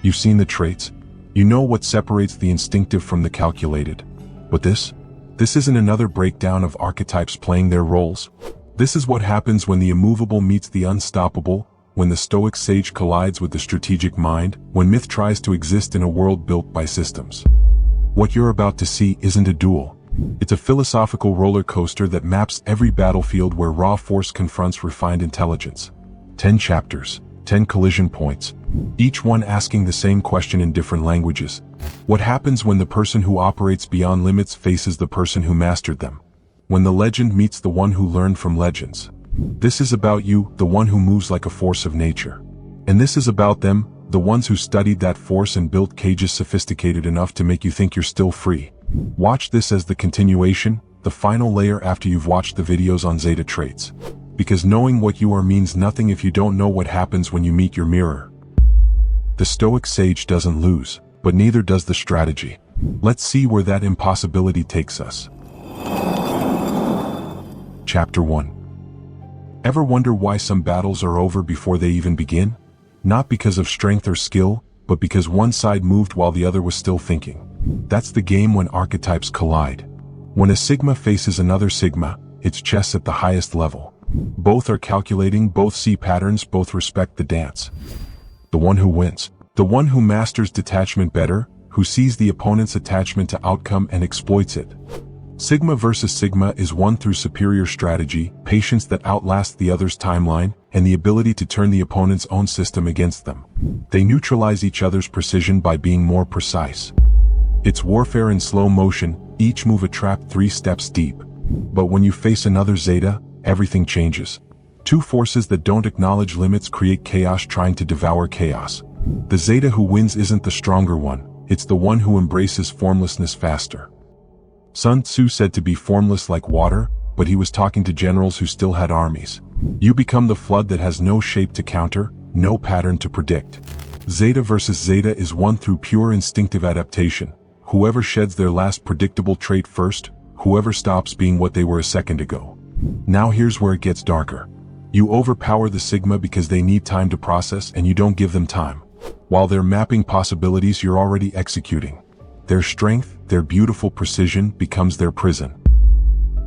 You've seen the traits. You know what separates the instinctive from the calculated. But this isn't another breakdown of archetypes playing their roles. This is what happens when the immovable meets the unstoppable, when the stoic sage collides with the strategic mind, when myth tries to exist in a world built by systems. What you're about to see isn't a duel. It's a philosophical roller coaster that maps every battlefield where raw force confronts refined intelligence. 10 chapters, 10 collision points, each one asking the same question in different languages. What happens when the person who operates beyond limits faces the person who mastered them? When the legend meets the one who learned from legends. This is about you, the one who moves like a force of nature. And this is about them, the ones who studied that force and built cages sophisticated enough to make you think you're still free. Watch this as the continuation, the final layer after you've watched the videos on Zeta traits. Because knowing what you are means nothing if you don't know what happens when you meet your mirror. The stoic sage doesn't lose, but neither does the strategy. Let's see where that impossibility takes us. Chapter 1. Ever wonder why some battles are over before they even begin? Not because of strength or skill, but because one side moved while the other was still thinking. That's the game when archetypes collide. When a sigma faces another sigma, it's chess at the highest level. Both are calculating, both see patterns, both respect the dance. The one who wins, the one who masters detachment better, who sees the opponent's attachment to outcome and exploits it. Sigma versus Sigma is won through superior strategy, patience that outlasts the other's timeline, and the ability to turn the opponent's own system against them. They neutralize each other's precision by being more precise. It's warfare in slow motion, each move a trap 3 steps deep. But when you face another Zeta, everything changes. Two forces that don't acknowledge limits create chaos trying to devour chaos. The Zeta who wins isn't the stronger one, it's the one who embraces formlessness faster. Sun Tzu said to be formless like water, but he was talking to generals who still had armies. You become the flood that has no shape to counter, no pattern to predict. Zeta versus Zeta is won through pure instinctive adaptation. Whoever sheds their last predictable trait first, whoever stops being what they were a second ago. Now here's where it gets darker. You overpower the Sigma because they need time to process and you don't give them time. While they're mapping possibilities, you're already executing. Their strength, their beautiful precision, becomes their prison.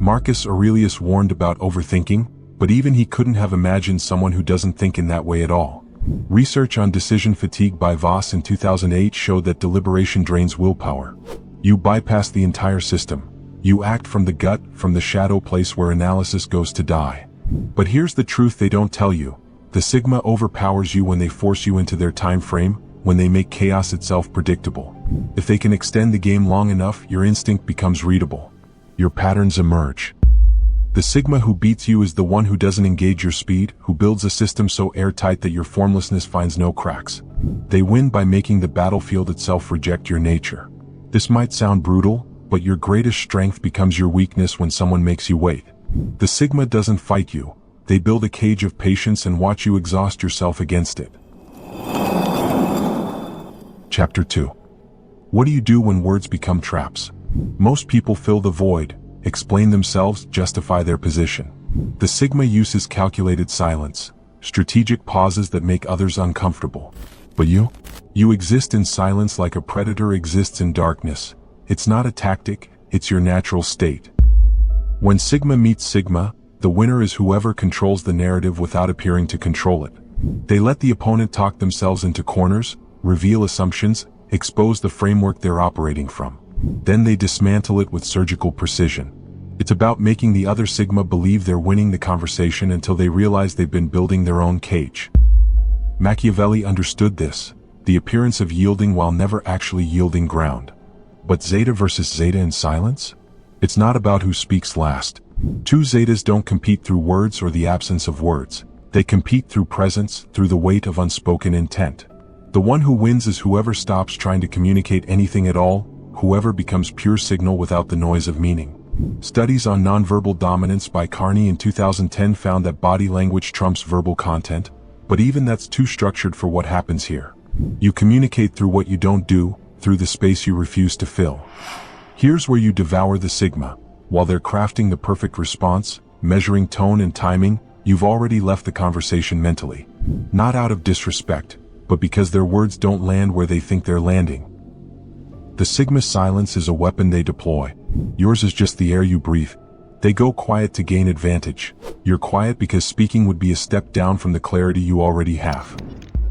Marcus Aurelius warned about overthinking, but even he couldn't have imagined someone who doesn't think in that way at all. Research on decision fatigue by Voss in 2008 showed that deliberation drains willpower. You bypass the entire system. You act from the gut, from the shadow place where analysis goes to die. But here's the truth they don't tell you. The Sigma overpowers you when they force you into their time frame, when they make chaos itself predictable. If they can extend the game long enough, your instinct becomes readable. Your patterns emerge. The Sigma who beats you is the one who doesn't engage your speed, who builds a system so airtight that your formlessness finds no cracks. They win by making the battlefield itself reject your nature. This might sound brutal, but your greatest strength becomes your weakness when someone makes you wait. The Sigma doesn't fight you. They build a cage of patience and watch you exhaust yourself against it. Chapter 2. What do you do when words become traps? Most people fill the void, explain themselves, justify their position. The Sigma uses calculated silence, strategic pauses that make others uncomfortable. But you exist in silence like a predator exists in darkness. It's not a tactic, it's your natural state. When Sigma meets Sigma, the winner is whoever controls the narrative without appearing to control it. They let the opponent talk themselves into corners, reveal assumptions, expose the framework they're operating from. Then they dismantle it with surgical precision. It's about making the other Sigma believe they're winning the conversation until they realize they've been building their own cage. Machiavelli understood this, the appearance of yielding while never actually yielding ground. But Zeta versus Zeta in silence? It's not about who speaks last. Two Zetas don't compete through words or the absence of words. They compete through presence, through the weight of unspoken intent. The one who wins is whoever stops trying to communicate anything at all, whoever becomes pure signal without the noise of meaning. Studies on nonverbal dominance by Carney in 2010 found that body language trumps verbal content, but even that's too structured for what happens here. You communicate through what you don't do, through the space you refuse to fill. Here's where you devour the Sigma. While they're crafting the perfect response, measuring tone and timing, you've already left the conversation mentally. Not out of disrespect, but because their words don't land where they think they're landing. The Sigma's silence is a weapon they deploy. Yours is just the air you breathe. They go quiet to gain advantage. You're quiet because speaking would be a step down from the clarity you already have.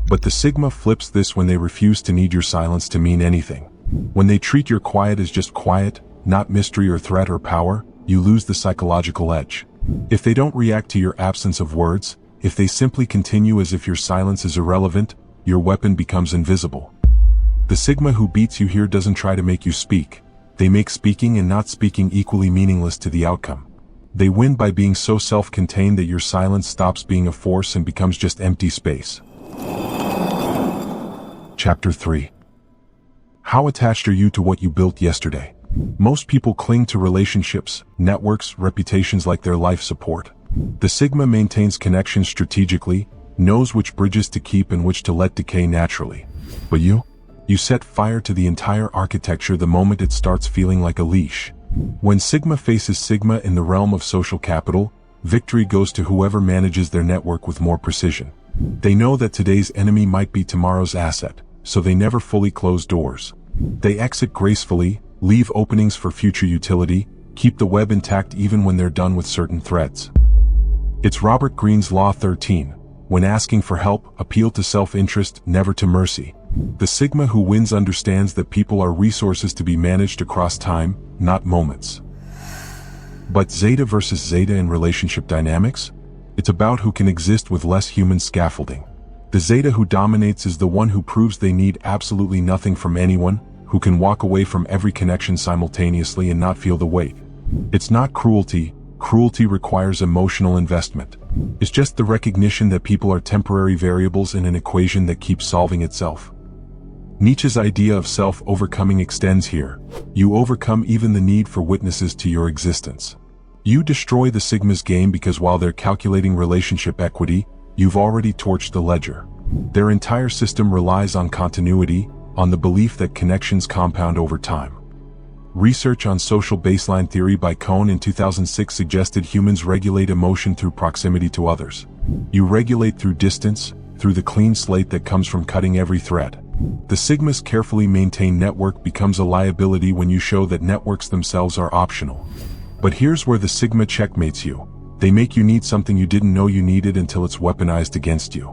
But the Sigma flips this when they refuse to need your silence to mean anything. When they treat your quiet as just quiet, not mystery or threat or power, you lose the psychological edge. If they don't react to your absence of words, if they simply continue as if your silence is irrelevant, your weapon becomes invisible. The Sigma who beats you here doesn't try to make you speak. They make speaking and not speaking equally meaningless to the outcome. They win by being so self-contained that your silence stops being a force and becomes just empty space. Chapter 3. How attached are you to what you built yesterday? Most people cling to relationships, networks, reputations like their life support. The Sigma maintains connections strategically, knows which bridges to keep and which to let decay naturally. But you set fire to the entire architecture the moment it starts feeling like a leash. When Sigma faces Sigma in the realm of social capital, victory goes to whoever manages their network with more precision. They know that today's enemy might be tomorrow's asset, so they never fully close doors. They exit gracefully, leave openings for future utility, keep the web intact even when they're done with certain threads. It's Robert Greene's Law 13. When asking for help, appeal to self-interest, never to mercy. The Sigma who wins understands that people are resources to be managed across time, not moments. But Zeta versus Zeta in relationship dynamics? It's about who can exist with less human scaffolding. The Zeta who dominates is the one who proves they need absolutely nothing from anyone, who can walk away from every connection simultaneously and not feel the weight. It's not cruelty. Cruelty requires emotional investment. It's just the recognition that people are temporary variables in an equation that keeps solving itself. Nietzsche's idea of self-overcoming extends here. You overcome even the need for witnesses to your existence. You destroy the Sigma's game because while they're calculating relationship equity, you've already torched the ledger. Their entire system relies on continuity, on the belief that connections compound over time. Research on social baseline theory by Cohn in 2006 suggested humans regulate emotion through proximity to others. You regulate through distance, through the clean slate that comes from cutting every thread. The Sigma's carefully maintained network becomes a liability when you show that networks themselves are optional. But here's where the Sigma checkmates you. They make you need something you didn't know you needed until it's weaponized against you.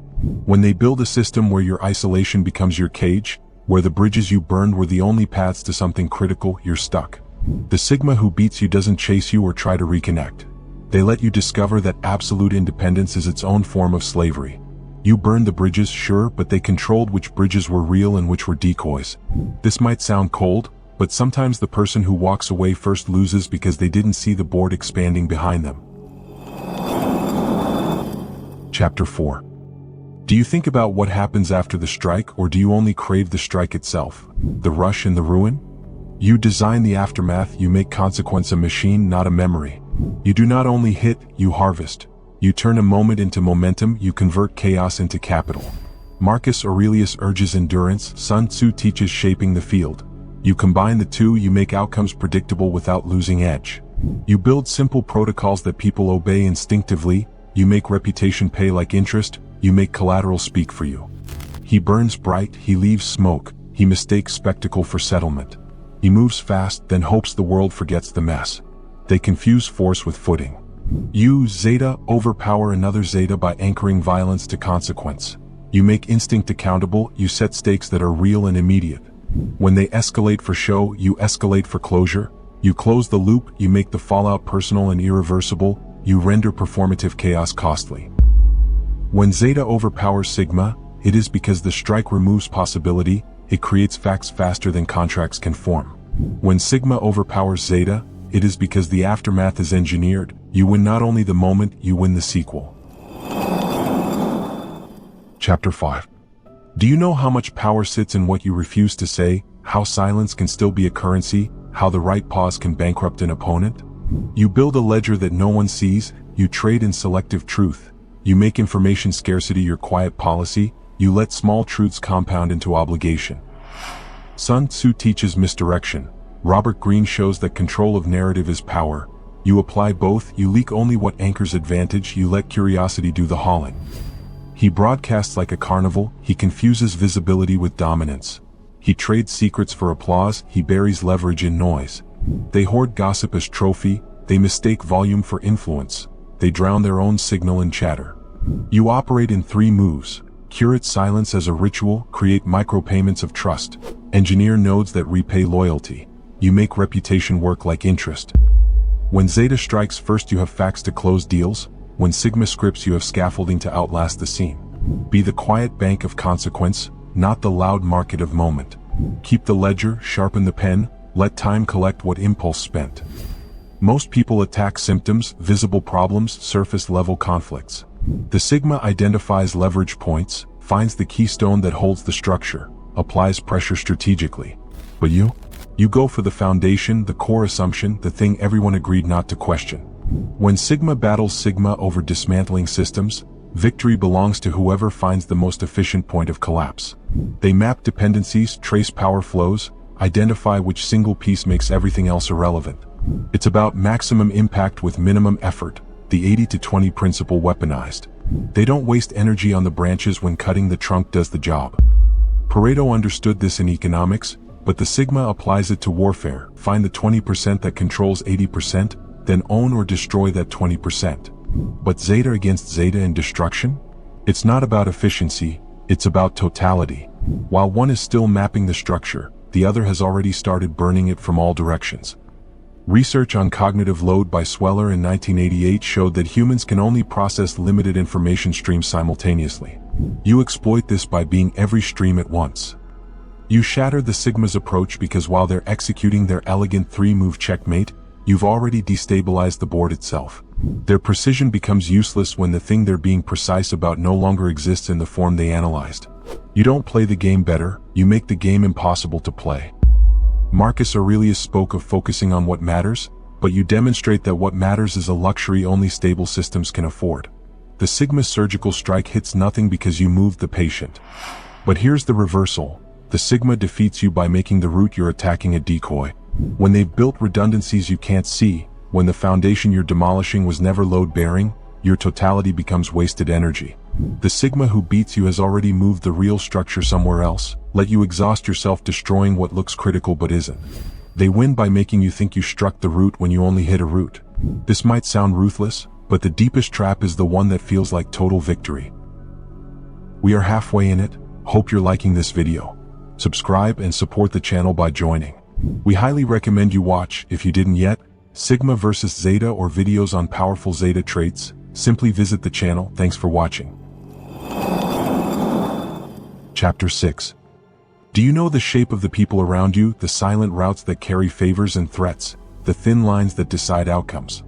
When they build a system where your isolation becomes your cage, where the bridges you burned were the only paths to something critical, you're stuck. The Sigma who beats you doesn't chase you or try to reconnect. They let you discover that absolute independence is its own form of slavery. You burned the bridges, sure, but they controlled which bridges were real and which were decoys. This might sound cold, but sometimes the person who walks away first loses because they didn't see the board expanding behind them. Chapter 4. Do you think about what happens after the strike, or do you only crave the strike itself? The rush and the ruin? You design the aftermath, you make consequence a machine, not a memory. You do not only hit, you harvest. You turn a moment into momentum, you convert chaos into capital. Marcus Aurelius urges endurance, Sun Tzu teaches shaping the field. You combine the two, you make outcomes predictable without losing edge. You build simple protocols that people obey instinctively, you make reputation pay like interest, you make collateral speak for you. He burns bright, he leaves smoke, he mistakes spectacle for settlement. He moves fast, then hopes the world forgets the mess. They confuse force with footing. You, Zeta, overpower another Zeta by anchoring violence to consequence. You make instinct accountable, you set stakes that are real and immediate. When they escalate for show, you escalate for closure. You close the loop, you make the fallout personal and irreversible, you render performative chaos costly. When Zeta overpowers Sigma, it is because the strike removes possibility, it creates facts faster than contracts can form. When Sigma overpowers Zeta, it is because the aftermath is engineered. You win not only the moment, you win the sequel. Chapter 5. Do you know how much power sits in what you refuse to say, how silence can still be a currency, how the right pause can bankrupt an opponent? You build a ledger that no one sees, you trade in selective truth. You make information scarcity your quiet policy, you let small truths compound into obligation. Sun Tzu teaches misdirection. Robert Greene shows that control of narrative is power. You apply both, you leak only what anchors advantage, you let curiosity do the hauling. He broadcasts like a carnival, he confuses visibility with dominance. He trades secrets for applause, he buries leverage in noise. They hoard gossip as trophy, they mistake volume for influence. They drown their own signal in chatter. You operate in 3 moves. Curate silence as a ritual, create micropayments of trust. Engineer nodes that repay loyalty. You make reputation work like interest. When Zeta strikes first, you have facts to close deals. When Sigma scripts, you have scaffolding to outlast the scene. Be the quiet bank of consequence, not the loud market of moment. Keep the ledger, sharpen the pen, let time collect what impulse spent. Most people attack symptoms, visible problems, surface-level conflicts. The Sigma identifies leverage points, finds the keystone that holds the structure, applies pressure strategically. But you go for the foundation, the core assumption, the thing everyone agreed not to question. When Sigma battles Sigma over dismantling systems, victory belongs to whoever finds the most efficient point of collapse. They map dependencies, trace power flows, identify which single piece makes everything else irrelevant. It's about maximum impact with minimum effort, the 80-20 principle weaponized. They don't waste energy on the branches when cutting the trunk does the job. Pareto understood this in economics, but the Sigma applies it to warfare. Find the 20% that controls 80%, then own or destroy that 20%. But Zeta against Zeta in destruction? It's not about efficiency, it's about totality. While one is still mapping the structure, the other has already started burning it from all directions. Research on cognitive load by Sweller in 1988 showed that humans can only process limited information streams simultaneously. You exploit this by being every stream at once. You shatter the Sigma's approach because while they're executing their elegant 3-move checkmate, you've already destabilized the board itself. Their precision becomes useless when the thing they're being precise about no longer exists in the form they analyzed. You don't play the game better, you make the game impossible to play. Marcus Aurelius spoke of focusing on what matters, but you demonstrate that what matters is a luxury only stable systems can afford. The Sigma surgical strike hits nothing because you moved the patient. But here's the reversal. The Sigma defeats you by making the route you're attacking a decoy. When they've built redundancies you can't see, when the foundation you're demolishing was never load-bearing, your totality becomes wasted energy. The Sigma who beats you has already moved the real structure somewhere else, let you exhaust yourself destroying what looks critical but isn't. They win by making you think you struck the root when you only hit a root. This might sound ruthless, but the deepest trap is the one that feels like total victory. We are halfway in it. Hope you're liking this video. Subscribe and support the channel by joining. We highly recommend you watch, if you didn't yet, Sigma vs Zeta or videos on powerful Zeta traits. Simply visit the channel. Thanks for watching. Chapter 6. Do you know the shape of the people around you, the silent routes that carry favors and threats, the thin lines that decide outcomes?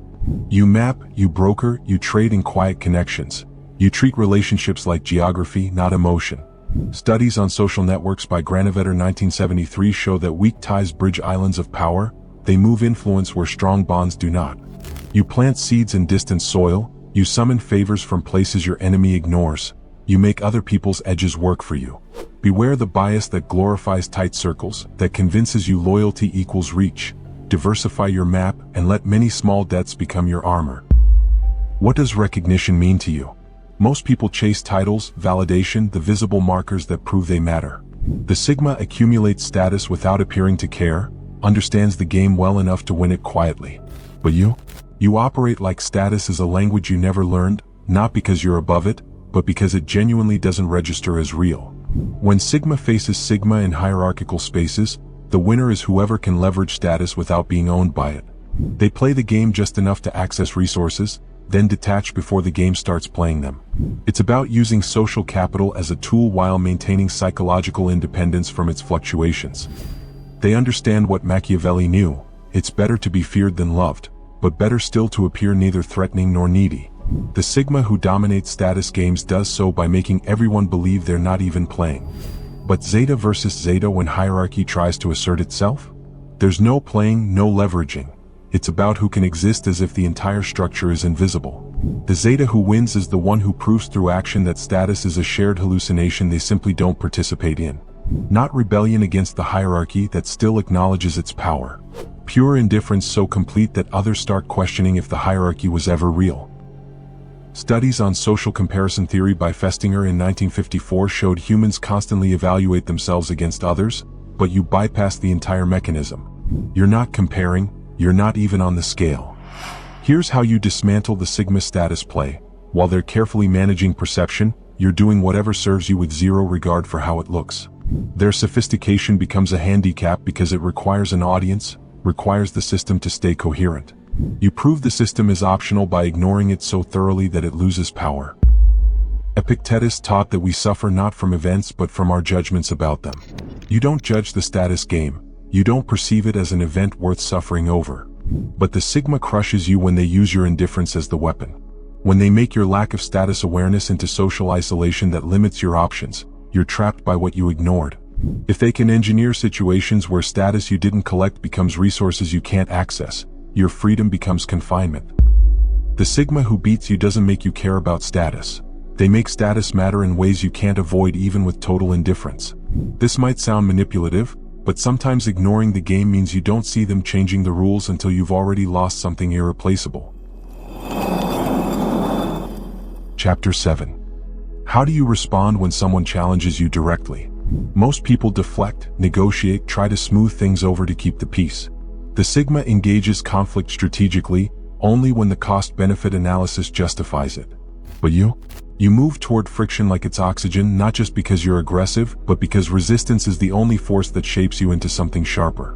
You map, you broker, you trade in quiet connections. You treat relationships like geography, not emotion. Studies on social networks by Granovetter 1973 show that weak ties bridge islands of power. They move influence where strong bonds do not. You plant seeds in distant soil. You summon favors from places your enemy ignores. You make other people's edges work for you. Beware the bias that glorifies tight circles, that convinces you loyalty equals reach. Diversify your map and let many small debts become your armor. What does recognition mean to you? Most people chase titles, validation, the visible markers that prove they matter. The Sigma accumulates status without appearing to care, understands the game well enough to win it quietly. But you operate like status is a language you never learned, not because you're above it, but because it genuinely doesn't register as real. When Sigma faces Sigma in hierarchical spaces, the winner is whoever can leverage status without being owned by it. They play the game just enough to access resources, then detach before the game starts playing them. It's about using social capital as a tool while maintaining psychological independence from its fluctuations. They understand what Machiavelli knew: it's better to be feared than loved, but better still to appear neither threatening nor needy. The Sigma who dominates status games does so by making everyone believe they're not even playing. But Zeta versus Zeta when hierarchy tries to assert itself? There's no playing, no leveraging. It's about who can exist as if the entire structure is invisible. The Zeta who wins is the one who proves through action that status is a shared hallucination they simply don't participate in. Not rebellion against the hierarchy that still acknowledges its power. Pure indifference so complete that others start questioning if the hierarchy was ever real. Studies on social comparison theory by Festinger in 1954 showed humans constantly evaluate themselves against others, but you bypass the entire mechanism. You're not comparing, you're not even on the scale. Here's how you dismantle the Sigma status play. While they're carefully managing perception, you're doing whatever serves you with zero regard for how it looks. Their sophistication becomes a handicap because it requires an audience, requires the system to stay coherent. You prove the system is optional by ignoring it so thoroughly that it loses power. Epictetus taught that we suffer not from events but from our judgments about them. You don't judge the status game, you don't perceive it as an event worth suffering over. But the Sigma crushes you when they use your indifference as the weapon. When they make your lack of status awareness into social isolation that limits your options, you're trapped by what you ignored. If they can engineer situations where status you didn't collect becomes resources you can't access, your freedom becomes confinement. The Sigma who beats you doesn't make you care about status. They make status matter in ways you can't avoid even with total indifference. This might sound manipulative, but sometimes ignoring the game means you don't see them changing the rules until you've already lost something irreplaceable. Chapter 7. How do you respond when someone challenges you directly? Most people deflect, negotiate, try to smooth things over to keep the peace. The Sigma engages conflict strategically, only when the cost-benefit analysis justifies it. But you move toward friction like it's oxygen, not just because you're aggressive, but because resistance is the only force that shapes you into something sharper.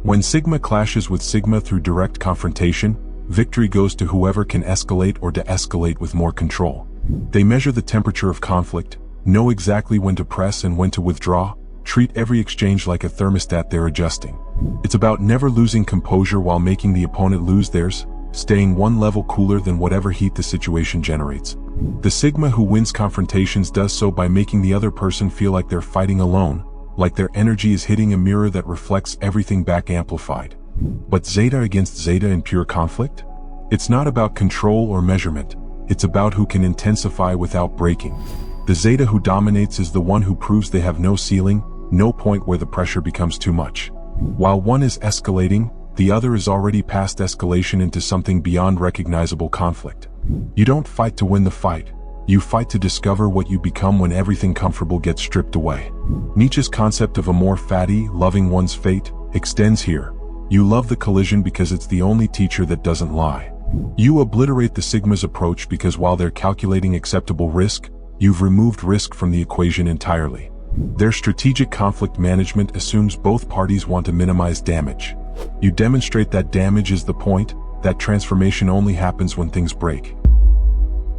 When Sigma clashes with Sigma through direct confrontation, victory goes to whoever can escalate or de-escalate with more control. They measure the temperature of conflict, know exactly when to press and when to withdraw, treat every exchange like a thermostat they're adjusting. It's about never losing composure while making the opponent lose theirs, staying one level cooler than whatever heat the situation generates. The Sigma who wins confrontations does so by making the other person feel like they're fighting alone, like their energy is hitting a mirror that reflects everything back amplified. But Zeta against Zeta in pure conflict? It's not about control or measurement, it's about who can intensify without breaking. The Zeta who dominates is the one who proves they have no ceiling, no point where the pressure becomes too much. While one is escalating, the other is already past escalation into something beyond recognizable conflict. You don't fight to win the fight, you fight to discover what you become when everything comfortable gets stripped away. Nietzsche's concept of a more fatty, loving one's fate, extends here. You love the collision because it's the only teacher that doesn't lie. You obliterate the Sigma's approach because while they're calculating acceptable risk, you've removed risk from the equation entirely. Their strategic conflict management assumes both parties want to minimize damage. You demonstrate that damage is the point, that transformation only happens when things break.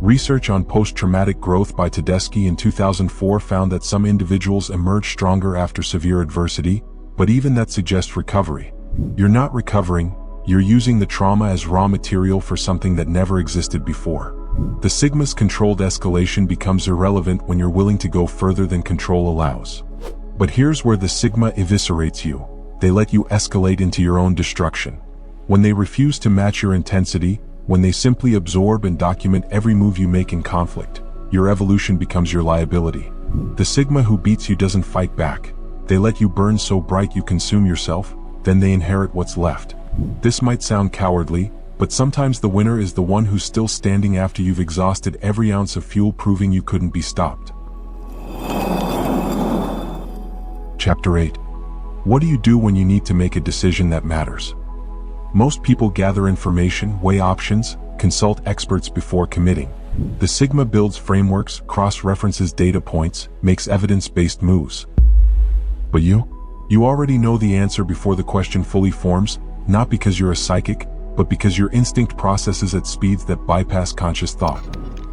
Research on post-traumatic growth by Tedeschi in 2004 found that some individuals emerge stronger after severe adversity, but even that suggests recovery. You're not recovering, you're using the trauma as raw material for something that never existed before. The Sigma's controlled escalation becomes irrelevant when you're willing to go further than control allows. But here's where the Sigma eviscerates you. They let you escalate into your own destruction. When they refuse to match your intensity, when they simply absorb and document every move you make in conflict, your evolution becomes your liability. The Sigma who beats you doesn't fight back. They let you burn so bright you consume yourself, then they inherit what's left. This might sound cowardly, but sometimes the winner is the one who's still standing after you've exhausted every ounce of fuel, proving you couldn't be stopped. Chapter 8. What do you do when you need to make a decision that matters? Most people gather information, weigh options, consult experts before committing. The Sigma builds frameworks, cross-references data points, makes evidence-based moves. But you already know the answer before the question fully forms, not because you're a psychic, but because your instinct processes at speeds that bypass conscious thought.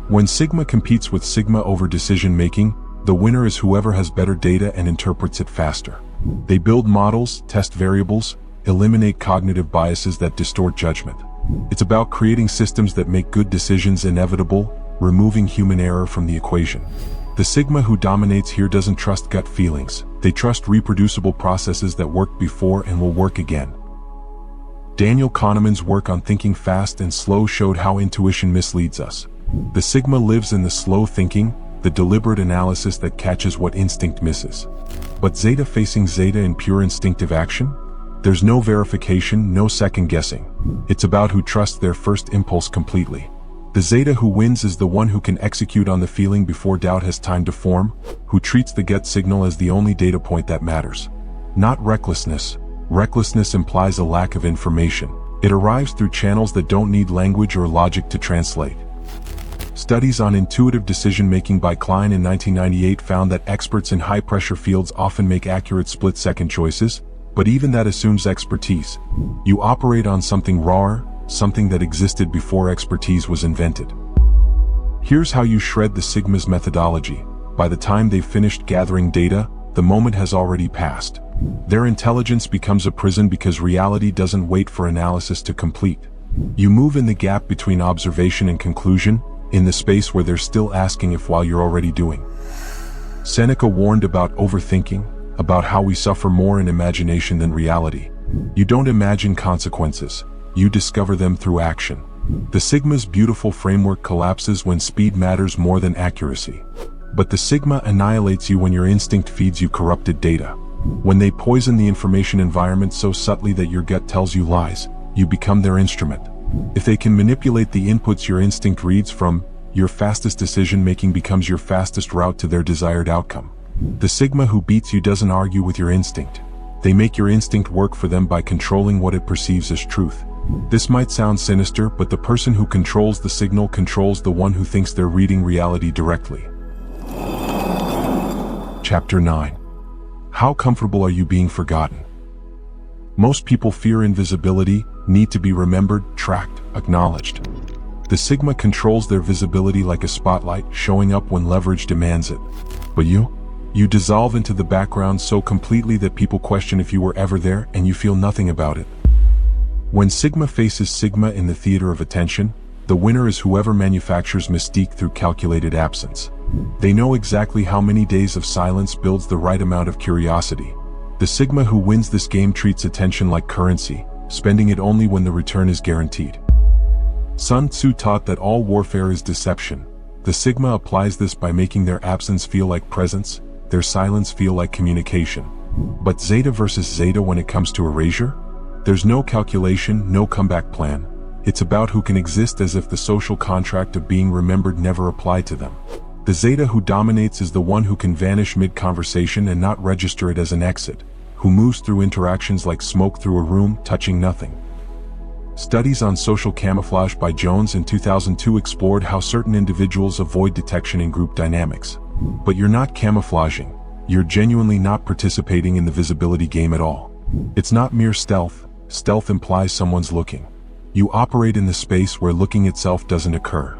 When Sigma competes with Sigma over decision-making, the winner is whoever has better data and interprets it faster. They build models, test variables, eliminate cognitive biases that distort judgment. It's about creating systems that make good decisions inevitable, removing human error from the equation. The Sigma who dominates here doesn't trust gut feelings. They trust reproducible processes that worked before and will work again. Daniel Kahneman's work on thinking fast and slow showed how intuition misleads us. The Sigma lives in the slow thinking, the deliberate analysis that catches what instinct misses. But Zeta facing Zeta in pure instinctive action? There's no verification, no second guessing. It's about who trusts their first impulse completely. The Zeta who wins is the one who can execute on the feeling before doubt has time to form, who treats the get signal as the only data point that matters. Not recklessness. Recklessness implies a lack of information. It arrives through channels that don't need language or logic to translate. Studies on intuitive decision-making by Klein in 1998 found that experts in high-pressure fields often make accurate split-second choices, but even that assumes expertise. You operate on something rawer, something that existed before expertise was invented. Here's how you shred the Sigma's methodology. By the time they've finished gathering data, the moment has already passed. Their intelligence becomes a prison because reality doesn't wait for analysis to complete. You move in the gap between observation and conclusion, in the space where they're still asking if while you're already doing. Seneca warned about overthinking, about how we suffer more in imagination than reality. You don't imagine consequences, you discover them through action. The Sigma's beautiful framework collapses when speed matters more than accuracy. But the Sigma annihilates you when your instinct feeds you corrupted data. When they poison the information environment so subtly that your gut tells you lies, you become their instrument. If they can manipulate the inputs your instinct reads from, your fastest decision-making becomes your fastest route to their desired outcome. The Sigma who beats you doesn't argue with your instinct. They make your instinct work for them by controlling what it perceives as truth. This might sound sinister, but the person who controls the signal controls the one who thinks they're reading reality directly. Chapter 9. How comfortable are you being forgotten? Most people fear invisibility, need to be remembered, tracked, acknowledged. The Sigma controls their visibility like a spotlight, showing up when leverage demands it. But you dissolve into the background so completely that people question if you were ever there, and you feel nothing about it. When Sigma faces Sigma in the theater of attention, the winner is whoever manufactures mystique through calculated absence. They know exactly how many days of silence builds the right amount of curiosity. The Sigma who wins this game treats attention like currency, spending it only when the return is guaranteed. Sun Tzu taught that all warfare is deception. The Sigma applies this by making their absence feel like presence, their silence feel like communication. But Zeta versus Zeta when it comes to erasure? There's no calculation, no comeback plan. It's about who can exist as if the social contract of being remembered never applied to them. The Zeta who dominates is the one who can vanish mid-conversation and not register it as an exit, who moves through interactions like smoke through a room, touching nothing. Studies on social camouflage by Jones in 2002 explored how certain individuals avoid detection in group dynamics. But you're not camouflaging, you're genuinely not participating in the visibility game at all. It's not mere stealth. Stealth implies someone's looking. You operate in the space where looking itself doesn't occur.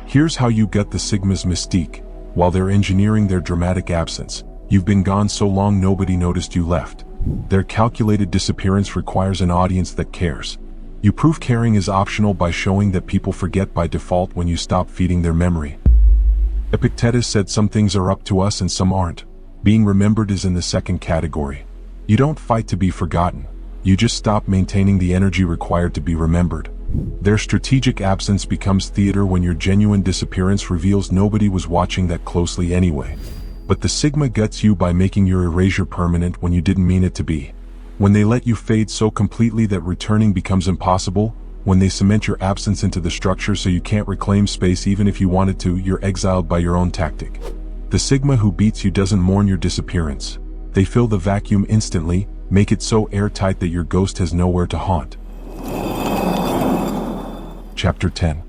Here's how you get the Sigma's mystique. While they're engineering their dramatic absence, you've been gone so long nobody noticed you left. Their calculated disappearance requires an audience that cares. You prove caring is optional by showing that people forget by default when you stop feeding their memory. Epictetus said some things are up to us and some aren't. Being remembered is in the second category. You don't fight to be forgotten. You just stop maintaining the energy required to be remembered. Their strategic absence becomes theater when your genuine disappearance reveals nobody was watching that closely anyway. But the Sigma gets you by making your erasure permanent when you didn't mean it to be. When they let you fade so completely that returning becomes impossible, when they cement your absence into the structure so you can't reclaim space even if you wanted to, you're exiled by your own tactic. The Sigma who beats you doesn't mourn your disappearance. They fill the vacuum instantly, make it so airtight that your ghost has nowhere to haunt. Chapter 10.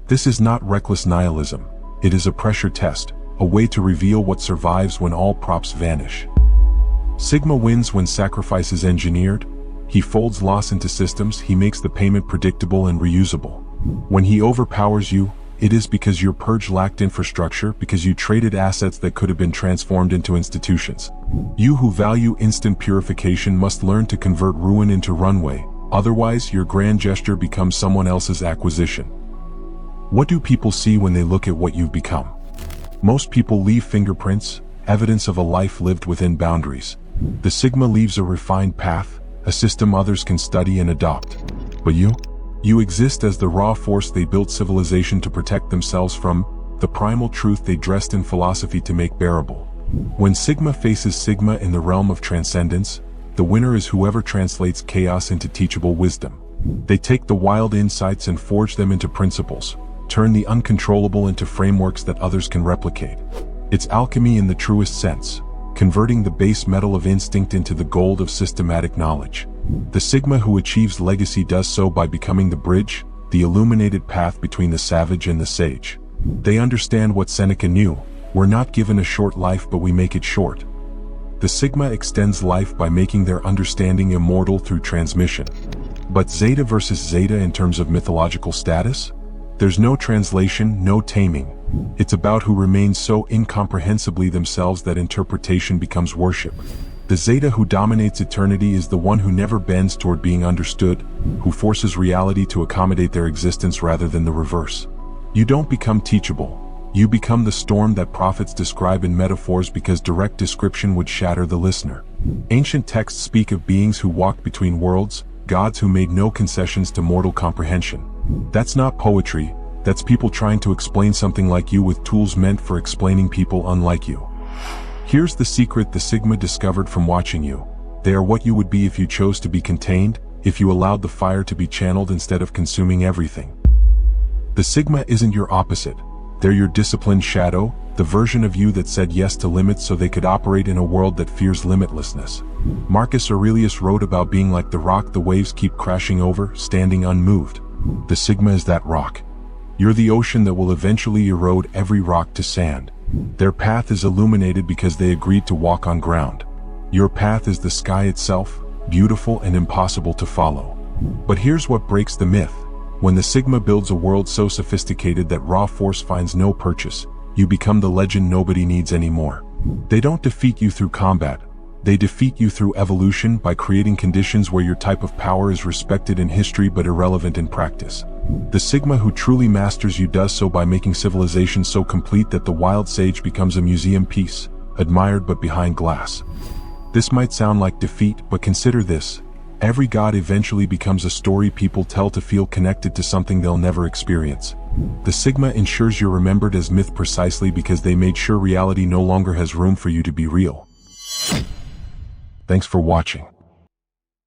This is not reckless nihilism. It is a pressure test, a way to reveal what survives when all props vanish. Sigma wins when sacrifice is engineered. He folds loss into systems, he makes the payment predictable and reusable. When he overpowers you, it is because your purge lacked infrastructure, because you traded assets that could have been transformed into institutions. You who value instant purification must learn to convert ruin into runway, otherwise your grand gesture becomes someone else's acquisition. What do people see when they look at what you've become? Most people leave fingerprints, evidence of a life lived within boundaries. The Sigma leaves a refined path, a system others can study and adopt. But you exist as the raw force they built civilization to protect themselves from, the primal truth they dressed in philosophy to make bearable. When Sigma faces Sigma in the realm of transcendence, the winner is whoever translates chaos into teachable wisdom. They take the wild insights and forge them into principles, turn the uncontrollable into frameworks that others can replicate. It's alchemy in the truest sense, converting the base metal of instinct into the gold of systematic knowledge. The Sigma who achieves legacy does so by becoming the bridge, the illuminated path between the savage and the sage. They understand what Seneca knew: we're not given a short life, but we make it short. The Sigma extends life by making their understanding immortal through transmission. But Zeta versus Zeta in terms of mythological status? There's no translation, no taming. It's about who remains so incomprehensibly themselves that interpretation becomes worship. The Zeta who dominates eternity is the one who never bends toward being understood, who forces reality to accommodate their existence rather than the reverse. You don't become teachable. You become the storm that prophets describe in metaphors because direct description would shatter the listener. Ancient texts speak of beings who walked between worlds, gods who made no concessions to mortal comprehension. That's not poetry, that's people trying to explain something like you with tools meant for explaining people unlike you. Here's the secret the Sigma discovered from watching you. They are what you would be if you chose to be contained, if you allowed the fire to be channeled instead of consuming everything. The Sigma isn't your opposite. They're your disciplined shadow, the version of you that said yes to limits so they could operate in a world that fears limitlessness. Marcus Aurelius wrote about being like the rock the waves keep crashing over, standing unmoved. The Sigma is that rock. You're the ocean that will eventually erode every rock to sand. Their path is illuminated because they agreed to walk on ground. Your path is the sky itself, beautiful and impossible to follow. But here's what breaks the myth. When the Sigma builds a world so sophisticated that raw force finds no purchase, you become the legend nobody needs anymore. They don't defeat you through combat. They defeat you through evolution by creating conditions where your type of power is respected in history but irrelevant in practice. The Sigma who truly masters you does so by making civilization so complete that the wild sage becomes a museum piece, admired but behind glass. This might sound like defeat, but consider this. Every god eventually becomes a story people tell to feel connected to something they'll never experience. The Sigma ensures you're remembered as myth precisely because they made sure reality no longer has room for you to be real. Thanks for watching.